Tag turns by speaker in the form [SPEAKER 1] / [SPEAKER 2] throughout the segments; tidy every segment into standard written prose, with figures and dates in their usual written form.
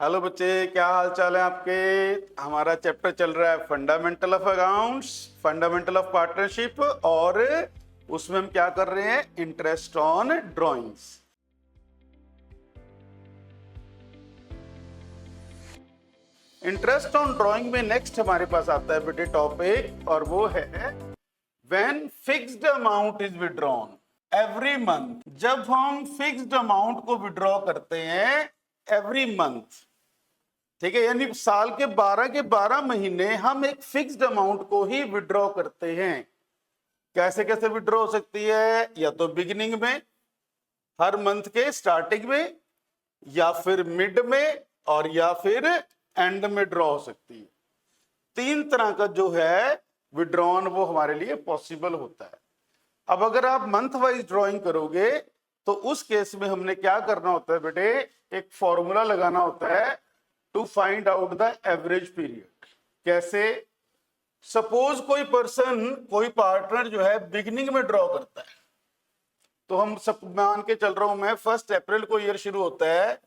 [SPEAKER 1] Hello बच्चे, क्या हाल चाल है आपके। हमारा चैप्टर चल रहा है fundamental of accounts, fundamental of partnership, और उसमें हम क्या कर रहे हैं, interest on drawings. Interest on drawing में नेक्स्ट हमारे पास आता है बेटे टॉपिक, और वो है when fixed amount is withdrawn every month. जब हम फिक्स्ड अमाउंट को विड्रॉ करते हैं एवरी मंथ, ठीक है, यानी साल के 12 महीने हम एक फिक्स्ड अमाउंट को ही विड्रॉ करते हैं। कैसे कैसे विड्रॉ हो सकती है, या तो बिगिनिंग में, हर मंथ के स्टार्टिंग में, या फिर मिड में, और या फिर एंड में ड्रॉ हो सकती है। तीन तरह का जो है विड्रॉन वो हमारे लिए पॉसिबल होता है। अब अगर आप मंथ वाइज ड्रॉइंग करोगे तो उस केस में हमने क्या करना होता है बेटे, एक फॉर्मूला लगाना होता है to find out the average period. कैसे? सपोज कोई पर्सन, कोई पार्टनर जो है बिगिनिंग में ड्रॉ करता है, तो हम सब मान के चल रहा हूं मैं 1 अप्रैल को ईयर शुरू होता है,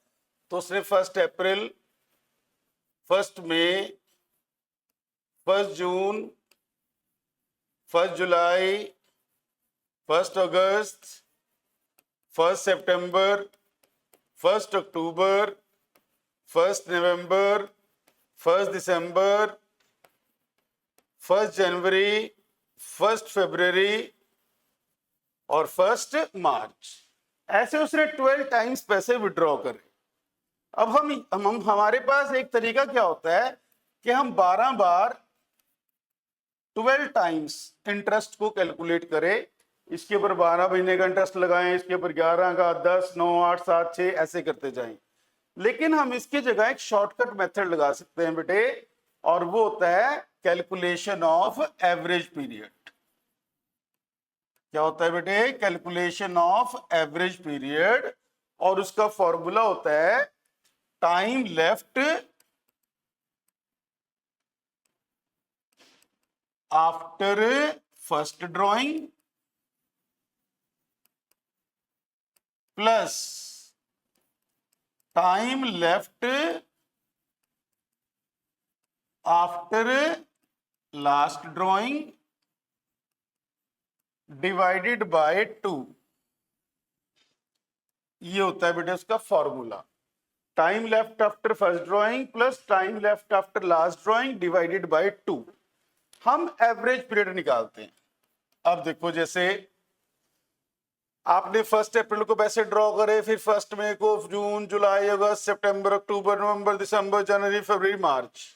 [SPEAKER 1] तो उसने 1 अप्रैल, 1 मई, 1 जून, 1 जुलाई, 1 अगस्त, 1 सितंबर, 1 अक्टूबर, 1 नवंबर, 1 दिसंबर, 1 जनवरी, 1 फरवरी और 1 मार्च। ऐसे उसने 12 टाइम्स पैसे विड्रॉ करे। अब हम हमारे पास एक तरीका क्या होता है कि हम 12 बार 12 टाइम्स इंटरेस्ट को कैलकुलेट करें। इसके ऊपर 12 महीने का इंटरेस्ट लगाएं, इसके ऊपर 11 का, 10, 9, 8, 7, 6 ऐसे करते जाएं। लेकिन हम इसकी जगह एक शॉर्टकट मेथड लगा सकते हैं बेटे, और वो होता है कैलकुलेशन ऑफ एवरेज पीरियड। क्या होता है बेटे? कैलकुलेशन ऑफ एवरेज पीरियड, और उसका फॉर्मूला होता है time left after first drawing plus time left after last drawing divided by 2। ये होता है बेटे उसका formula, time left after first drawing plus time left after last drawing divided by 2। हम एवरेज पीरियड निकालते हैं। अब देखो, जैसे आपने 1 अप्रैल को पैसे ड्रॉ करे, फिर 1 मई को, जून, जुलाई, अगस्त, सितंबर, अक्टूबर, नवंबर, दिसंबर, जनवरी, फरवरी, मार्च।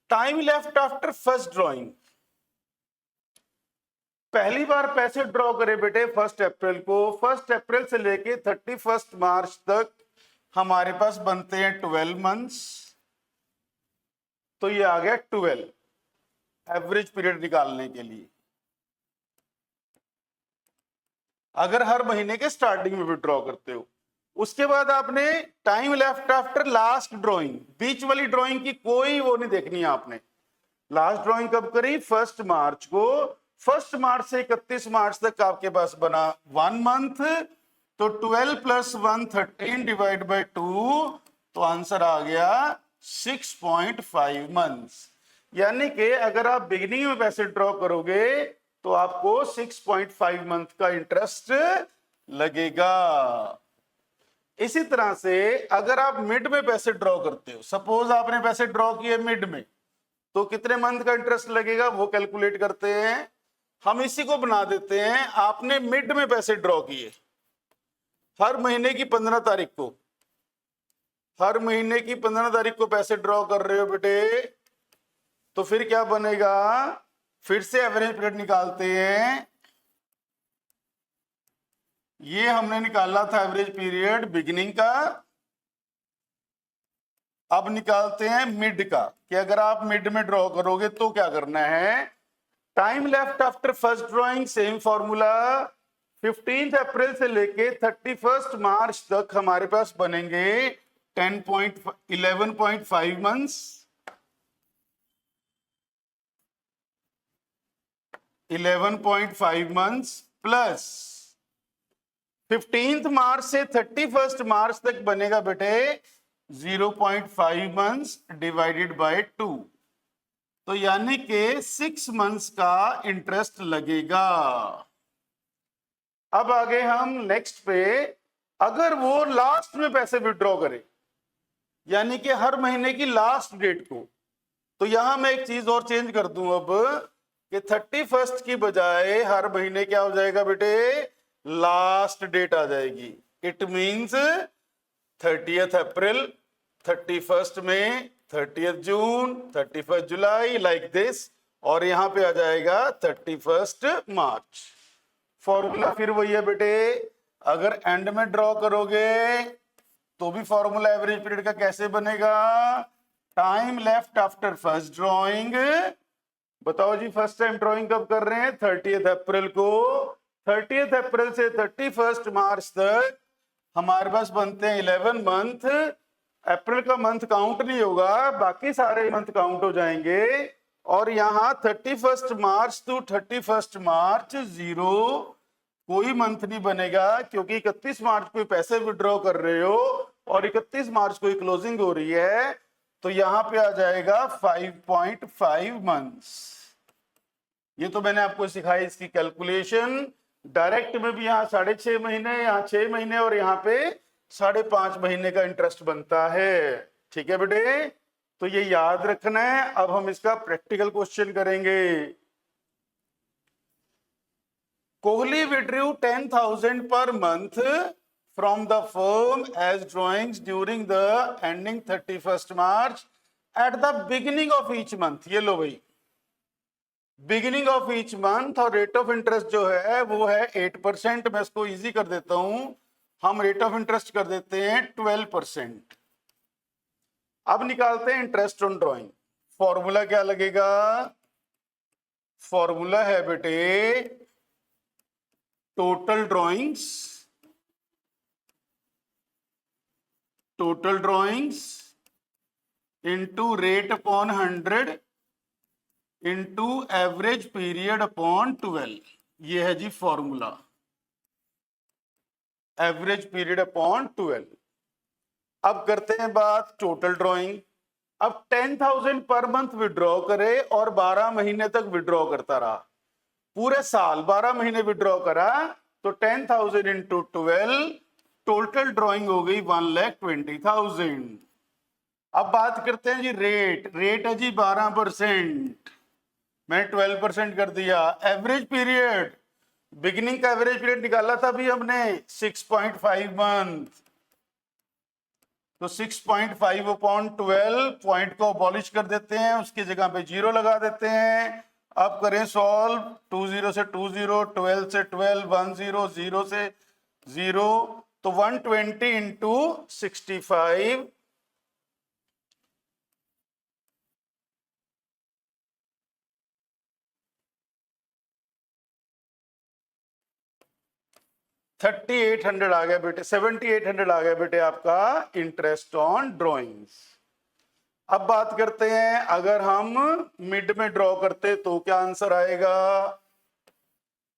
[SPEAKER 1] Time left after first drawing, पहली बार पैसे ड्रॉ करे बेटे 1 अप्रैल को। 1 अप्रैल से लेके 31 मार्च तक हमारे पास बनते हैं 12 मंथ्स, तो ये आ गया 12 एवरेज पीरियड निकालने के लिए, अगर हर महीने के स्टार्टिंग में विड्रॉ करते हो। उसके बाद आपने time left after last drawing, बीच वाली ड्रॉइंग की कोई वो नहीं देखनी है आपने। लास्ट ड्रॉइंग कब करी? 1 मार्च को। 1 मार्च से 31 मार्च तक आपके पास बना 1 मंथ, तो 12 प्लस 1 13 डिवाइड बाय 2, तो आंसर आ गया 6.5 मंथ्स। यानी कि अगर आप बिगिनिंग में पैसे ड्रॉ करोगे तो आपको 6.5 मंथ का इंटरेस्ट लगेगा। इसी तरह से अगर आप मिड में पैसे ड्रॉ करते हो, सपोज आपने पैसे ड्रॉ किए मिड में, तो कितने मंथ का इंटरेस्ट लगेगा वो कैलकुलेट करते हैं। हम इसी को बना देते हैं, आपने मिड में पैसे ड्रॉ किए हर महीने की 15 तारीख को, हर महीने की 15 तारीख को पैसे ड्रॉ कर रहे हो बेटे, तो फिर क्या बनेगा? फिर से एवरेज पीरियड निकालते हैं। ये हमने निकाला था एवरेज पीरियड बिगिनिंग का, अब निकालते हैं मिड का, कि अगर आप मिड में ड्रॉ करोगे तो क्या करना है। Time left after first drawing, same formula, 15 अप्रैल से लेके 31 मार्च तक हमारे पास बनेंगे 11.5 मंथ्स, 11.5 मंथ्स प्लस 15 मार्च से 31 मार्च तक बनेगा बेटे 0.5 मंथ्स डिवाइडेड बाय 2, तो यानी कि 6 मंथ्स का इंटरेस्ट लगेगा। अब आगे हम नेक्स्ट पे, अगर वो लास्ट में पैसे विड्रॉ करे, यानी कि हर महीने की लास्ट डेट को, तो यहां मैं एक चीज और चेंज कर दूं अब, कि 31 की बजाय हर महीने क्या हो जाएगा बेटे, लास्ट डेट आ जाएगी। इट मींस 30th अप्रैल, 31 मई, 30th June, 31 July, like this, और यहां पे आ जाएगा 31 मार्च। फॉर्मूला फिर वही है बेटे, अगर एंड में ड्रॉ करोगे तो भी फॉर्मूला एवरेज पीरियड का कैसे बनेगा, time left after first drawing. बताओ जी, फर्स्ट टाइम ड्रॉइंग कब कर रहे हैं, 30th अप्रैल को। 30th अप्रैल से 31 मार्च तक हमारे पास बनते हैं 11 मंथ। अप्रैल का मंथ काउंट नहीं होगा, बाकी सारे मंथ काउंट हो जाएंगे। और यहां 31 मार्च टू 31 मार्च 0, कोई मंथ नहीं बनेगा, क्योंकि 31 मार्च को पैसे विड्रॉ कर रहे हो और 31 मार्च को क्लोजिंग हो रही है, तो यहां पे आ जाएगा 5.5 मंथ्स। ये तो मैंने आपको सिखाई इसकी कैलकुलेशन। डायरेक्ट में भी यहाँ 6.5 महीने, यहाँ 6 महीने, और यहाँ पे 5.5 महीने का इंटरेस्ट बनता है। ठीक है बेटे, तो ये याद रखना है। अब हम इसका प्रैक्टिकल क्वेश्चन करेंगे। Kohli withdrew 10,000 per month from the firm as drawings during the ending 31st March at the beginning of each month। ये लो भाई, बिगिनिंग ऑफ ईच मंथ, और रेट ऑफ इंटरेस्ट जो है वो है 8%। मैं इसको इजी कर देता हूं, हम रेट ऑफ इंटरेस्ट कर देते हैं 12%। अब निकालते हैं इंटरेस्ट ऑन ड्रॉइंग। फॉर्मूला क्या लगेगा, फॉर्मूला है बेटे total drawings, total drawings into rate upon 100 into average period upon 12। ये है जी फॉर्मूला, एवरेज पीरियड अपॉन 12। अब करते हैं बात टोटल ड्रॉइंग। अब 10,000 पर मंथ विड्रॉ करे और 12 महीने तक विड्रॉ करता रहा, पूरे साल 12 महीने विड्रॉ करा, तो 10,000 इंटू 12, टोटल ड्रॉइंग हो गई 1,20,000। अब बात करते हैं जी रेट, रेट है जी 12%, मैंने 12% कर दिया। एवरेज पीरियड, बिगिनिंग का एवरेज पीरियड निकाला था अभी हमने 6.5 मंथ, तो 6.5 अपॉन 12, पॉइंट को अबॉलिश कर देते हैं, उसकी जगह पे 0 लगा देते हैं। अब करें सॉल्व, 20 से 20, 12 से 12, 10, 0 से 0, तो 120 इंटू 65, $3,800 आ गया बेटे, 7,800 आ गया बेटे आपका इंटरेस्ट ऑन ड्रॉइंग्स। अब बात करते हैं, अगर हम मिड में ड्रॉ करते तो क्या आंसर आएगा।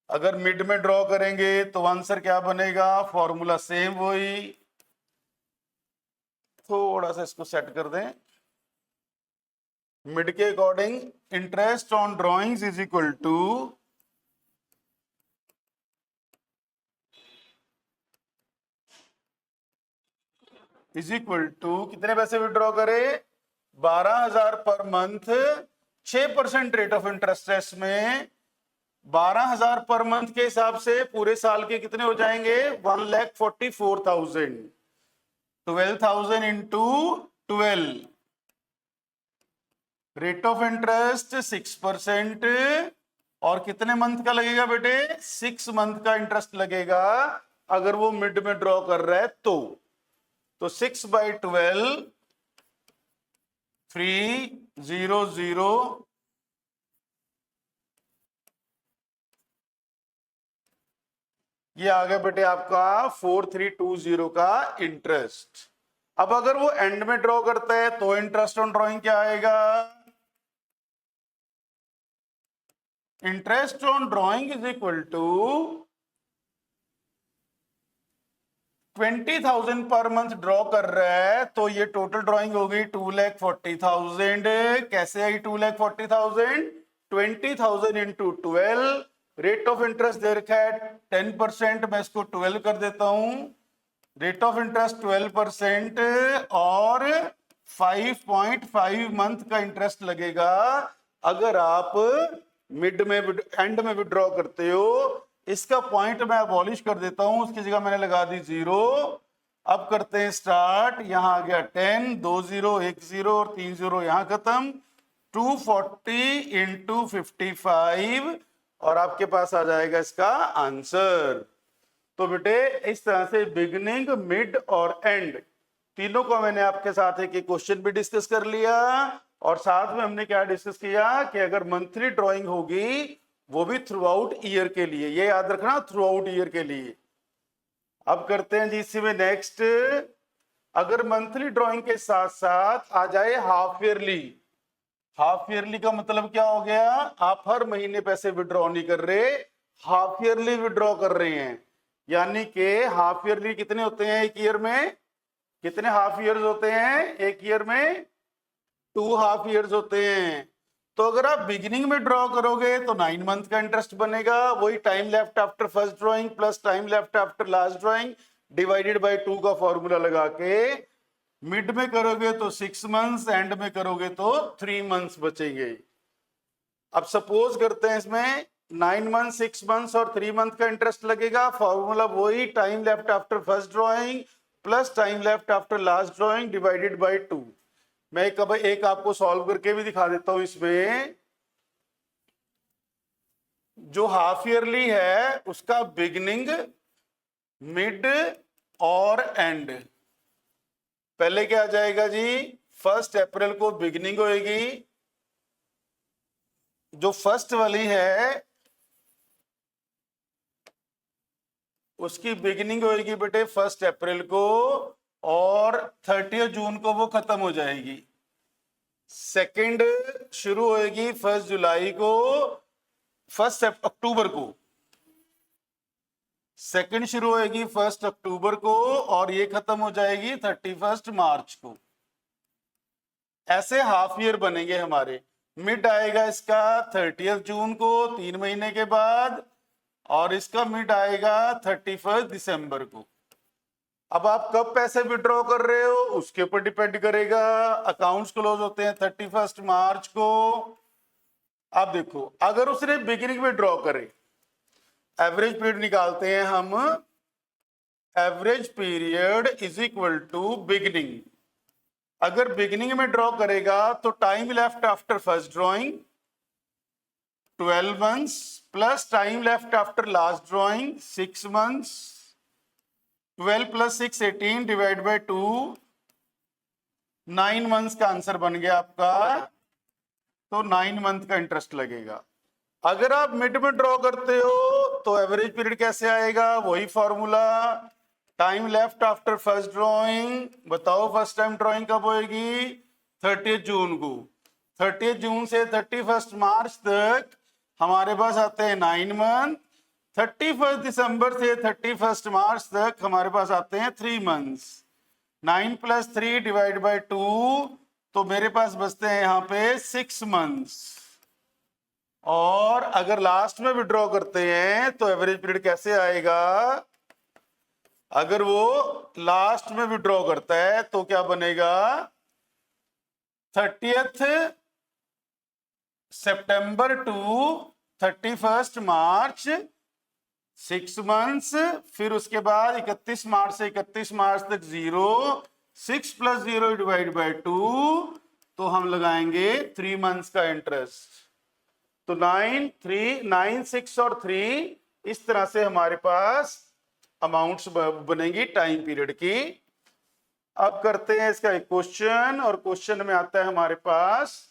[SPEAKER 1] अगर मिड में ड्रॉ करेंगे तो आंसर क्या बनेगा, फॉर्मूला सेम वही, थोड़ा सा इसको सेट कर दें। मिड के according interest on drawings is equal to कितने पैसे विड्रॉ करे, 12,000 per month, 6% rate of interest है इसमें। 12,000 पर मंथ के हिसाब से पूरे साल के कितने हो जाएंगे, 1,44,000। 12,000 इंटू 12, रेट ऑफ इंटरेस्ट 6%, और कितने मंथ का लगेगा बेटे, 6 मंथ का इंटरेस्ट लगेगा अगर वो मिड में ड्रॉ कर रहा है तो 6/12, 300, ये आ गया बेटे आपका 4,320 का इंटरेस्ट। अब अगर वो एंड में ड्रॉ करता है तो इंटरेस्ट ऑन ड्रॉइंग क्या आएगा, interest on drawing is equal to 20,000 per month draw कर रहा है तो ये टोटल ड्राइंग हो गई 2,40,000। कैसे आई 2,40,000? 20,000 इंटू 12, रेट ऑफ इंटरेस्ट दे रखा है 10%, मैं इसको 12 कर देता हूं। रेट ऑफ इंटरेस्ट 12% और 5.5 मंथ का इंटरेस्ट लगेगा अगर आप मिड में एंड में विड्रॉ करते हो। इसका पॉइंट मैं अबॉलिश कर देता हूं, उसकी जगह मैंने लगा दी 0। अब करते हैं स्टार्ट। यहां आ गया 10, 2 0 1 0 और 3 0 यहां खत्म। 240 इंटू 55 और आपके पास आ जाएगा इसका आंसर। तो बेटे इस तरह से बिगिनिंग, मिड और एंड तीनों को मैंने आपके साथ एक क्वेश्चन भी डिस्कस कर लिया और साथ में हमने क्या डिस्कस किया कि अगर मंथली ड्राइंग होगी वो भी थ्रू आउट ईयर के लिए, ये याद रखना, थ्रू आउट ईयर के लिए। अब करते हैं जी इसी में नेक्स्ट। अगर मंथली ड्राइंग के साथ साथ आ जाए हाफ ईयरली। हाफ ईयरली का मतलब क्या हो गया? आप हर महीने पैसे विड्रॉ नहीं कर रहे, हाफ ईयरली विड्रॉ कर रहे हैं। यानी कि हाफ ईयरली कितने होते हैं एक ईयर में? कितने हाफ ईयर्स होते हैं एक ईयर में? 2 हाफ ईयर्स होते हैं। तो अगर आप बिगिनिंग में ड्रॉ करोगे तो 9 मंथ का इंटरेस्ट बनेगा, वही time left after first drawing plus time left after last drawing divided by 2 का फॉर्मूला लगा के। मिड में करोगे तो 6 मंथ्स, एंड में करोगे तो 3 मंथ्स बचेंगे। अब सपोज करते हैं इसमें 9 मंथ, 6 मंथ्स और 3 मंथ का इंटरेस्ट लगेगा। फॉर्मूला वही time left after first drawing plus time left after last drawing divided by 2। मैं एक आपको सॉल्व करके भी दिखा देता हूं। इसमें जो हाफ ईयरली है उसका बिगिनिंग, मिड और एंड पहले क्या आ जाएगा जी? 1 अप्रैल को बिगिनिंग होएगी। जो फर्स्ट वाली है उसकी बिगिनिंग होएगी बेटे 1 अप्रैल को और 30 जून को वो खत्म हो जाएगी। सेकंड शुरू होएगी 1 जुलाई को, 1 अक्टूबर को। सेकंड शुरू होएगी 1 अक्टूबर को और ये खत्म हो जाएगी 31 मार्च को। ऐसे हाफ ईयर बनेंगे हमारे। मिड आएगा इसका 30 जून को, 3 महीने के बाद, और इसका मिड आएगा 31 दिसंबर को। अब आप कब पैसे विड्रॉ कर रहे हो उसके ऊपर डिपेंड करेगा। अकाउंट्स क्लोज होते हैं 31 मार्च को। अब देखो अगर उसने बिगिनिंग में ड्रॉ करे, एवरेज पीरियड निकालते हैं हम। Average period is equal to beginning. अगर बिगिनिंग में ड्रॉ करेगा तो time left after first drawing 12 months plus time left after last drawing 6 months. 12 plus 6 18 divide by 2, 9 months का आंसर बन गया आपका। तो 9 मंथ का इंटरेस्ट लगेगा। अगर आप मिड में ड्रॉ करते हो तो एवरेज पीरियड कैसे आएगा? वही formula, time left after first drawing. बताओ फर्स्ट टाइम ड्रॉइंग कब होएगी? 30 जून को। 30 जून से 31 मार्च तक हमारे पास आते हैं 9 मंथ। 31 दिसंबर से 31 मार्च तक हमारे पास आते हैं 3 मंथ्स। 9 प्लस 3 डिवाइड बाय 2, तो मेरे पास बचते हैं यहाँ पे 6 मंथ्स। और अगर लास्ट में विड्रॉ करते हैं तो एवरेज पीरियड कैसे आएगा? अगर वो लास्ट में विड्रॉ करता है तो क्या बनेगा? 30 सितंबर टू 31 मार्च 6 मंथ्स। फिर उसके बाद 31 मार्च से 31 मार्च तक 0, 6 प्लस 0 डिवाइड बाय 2, तो हम लगाएंगे 3 मंथ्स का इंटरेस्ट। तो 9, 3, 9, 6 और 3 इस तरह से हमारे पास अमाउंट्स बनेंगी टाइम पीरियड की। अब करते हैं इसका एक क्वेश्चन, और क्वेश्चन में आता है हमारे पास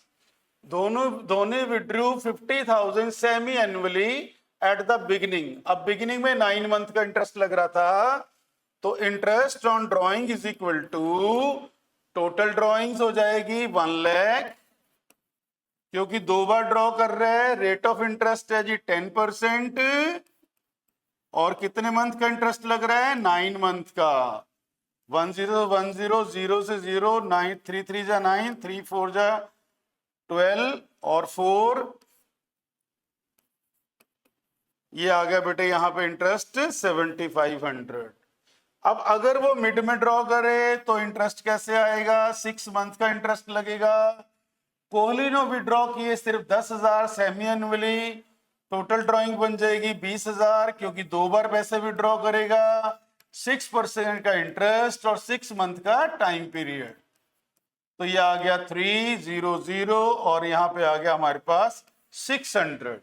[SPEAKER 1] दोनों withdrew 50,000 semi annually at the beginning. अब बिगिनिंग में 9 मंथ का इंटरेस्ट लग रहा था, तो interest on drawing is equal to total drawings हो जाएगी 1 लाख, क्योंकि 2 बार ड्रॉ कर रहे हैं। रेट ऑफ इंटरेस्ट है जी 10%, और कितने मंथ का इंटरेस्ट लग रहा है? 9 मंथ का। 1010 0 से 0, 9 3 3 जा 9, 3 4 जा 12 और 4 ये आ गया बेटे यहाँ पे इंटरेस्ट 7500। अब अगर वो मिड में ड्रॉ करे तो इंटरेस्ट कैसे आएगा? 6 मंथ का इंटरेस्ट लगेगा। कोहली ने विड्रॉ किए सिर्फ 10,000 सेमी एनुअली, टोटल ड्रॉइंग बन जाएगी 20,000 क्योंकि 2 बार पैसे विड्रॉ करेगा, 6% का इंटरेस्ट और 6 मंथ का टाइम पीरियड। तो ये आ गया 300 और यहाँ पे आ गया हमारे पास 600।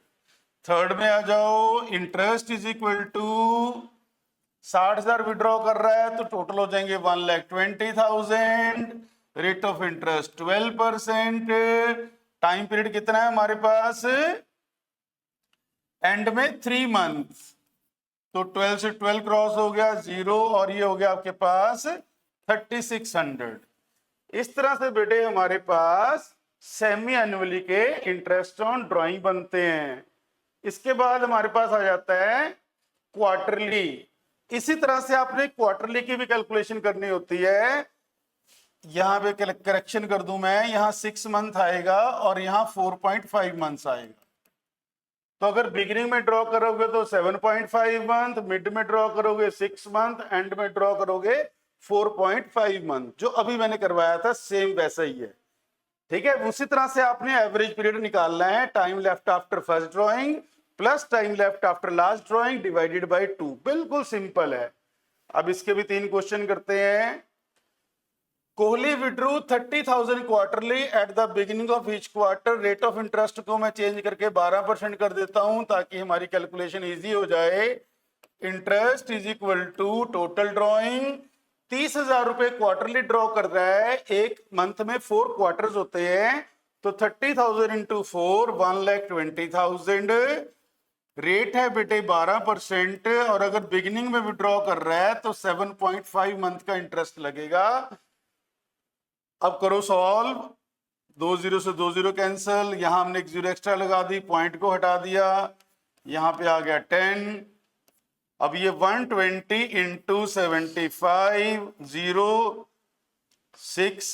[SPEAKER 1] थर्ड में आ जाओ, interest is equal to 60,000 withdraw कर रहा है तो टोटल हो जाएंगे 1,20,000। Rate of interest 12%। Time period कितना है हमारे पास? एंड में 3 मंथ, तो 12 से 12 क्रॉस हो गया 0 और ये हो गया आपके पास 3600। इस तरह से बेटे हमारे पास सेमी एनुअली के इंटरेस्ट ऑन ड्राइंग बनते हैं। इसके बाद हमारे पास आ जाता है क्वार्टरली। इसी तरह से आपने क्वार्टरली की भी कैलकुलेशन करनी होती है। यहां पे करेक्शन कर दूं मैं, यहां 6 मंथ आएगा और यहां 4.5 मंथ्स आएगा। तो अगर बिगिनिंग में ड्रॉ करोगे तो 7.5 मंथ, मिड में ड्रॉ करोगे 6 मंथ, एंड में ड्रॉ करोगे 4.5 मंथ। जो अभी मैंने करवाया था सेम वैसा ही है, ठीक है। उसी तरह से आपने एवरेज पीरियड निकालना है, time left after first drawing plus time left after last drawing divided by 2। बिल्कुल सिंपल है। अब इसके भी 3 क्वेश्चन करते हैं। Kohli withdrew 30,000 quarterly eight the beginning of each quarter. Rate of interest को मैं चेंज करके 12% कर देता हूं ताकि हमारी कैलकुलेशन इजी हो जाए। Interest is equal to total drawing. 30,000 रुपए क्वार्टरली ड्रॉ कर रहा है, एक मंथ में 4 क्वार्टर्स होते हैं, तो 30,000 इंटू 4 1,20,000। रेट है बेटे 12% और अगर बिगिनिंग में विड्रॉ कर रहा है तो 7.5 मंथ का इंटरेस्ट लगेगा। अब करो सॉल्व। 2 0 से 2 0 कैंसिल, यहां हमने एक 0 एक्स्ट्रा लगा दी, पॉइंट को हटा दिया, यहां पे आ गया 10। अब ये 120 इंटू 75 0 6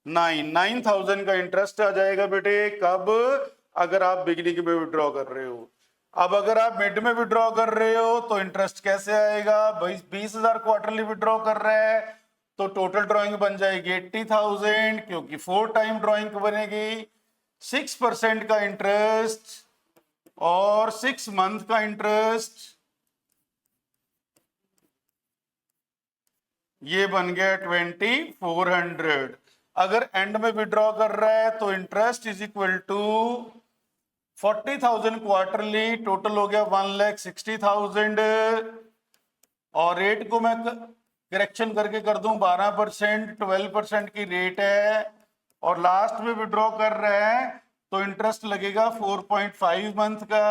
[SPEAKER 1] 9,000 का इंटरेस्ट आ जाएगा बेटे। कब? अगर आप बिगिनिंग में विड्रॉ कर रहे हो। अब अगर आप मिड में विड्रॉ कर रहे हो तो इंटरेस्ट कैसे आएगा? 20,000 क्वार्टरली विड्रॉ कर रहा है तो टोटल ड्राइंग बन जाएगी 80,000 क्योंकि 4 टाइम ड्राइंग बनेगी। 6% का इंटरेस्ट और 6 मंथ का इंटरेस्ट, ये बन गया 2,400। अगर एंड में विड्रॉ कर रहा है तो interest is equal to 40,000 quarterly, total हो गया 1,60,000 और रेट को मैं करेक्शन करके कर दूं 12%, 12% की रेट है और लास्ट में विड्रॉ कर रहा है तो इंटरेस्ट लगेगा 4.5 मंथ का।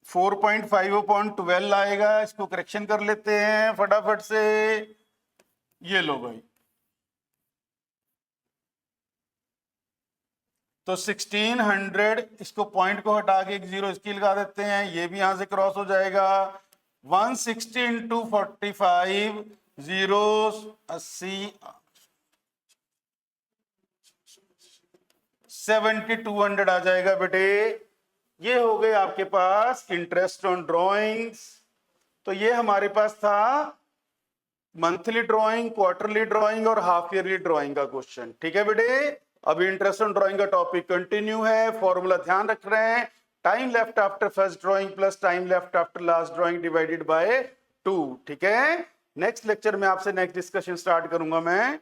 [SPEAKER 1] 4.5 अपॉन 12 आएगा, इसको करेक्शन कर लेते हैं फटाफट से। ये लो भाई, तो 1600, इसको पॉइंट को हटा के एक 0 इसकी लगा देते हैं, ये भी यहां से क्रॉस हो जाएगा। 160 इंटू 45 0 80 7,200 आ जाएगा बेटे। ये हो गए आपके पास इंटरेस्ट ऑन ड्राइंग्स। तो ये हमारे पास था मंथली ड्राइंग, क्वार्टरली ड्राइंग और हाफ ईयरली ड्राइंग का क्वेश्चन, ठीक है बेटे। अभी इंटरेस्ट ऑन ड्राइंग का टॉपिक कंटिन्यू है। फॉर्मूला ध्यान रख रहे हैं, time left after first drawing plus time left after last drawing divided by 2, ठीक है। नेक्स्ट लेक्चर में आपसे नेक्स्ट डिस्कशन स्टार्ट करूंगा मैं।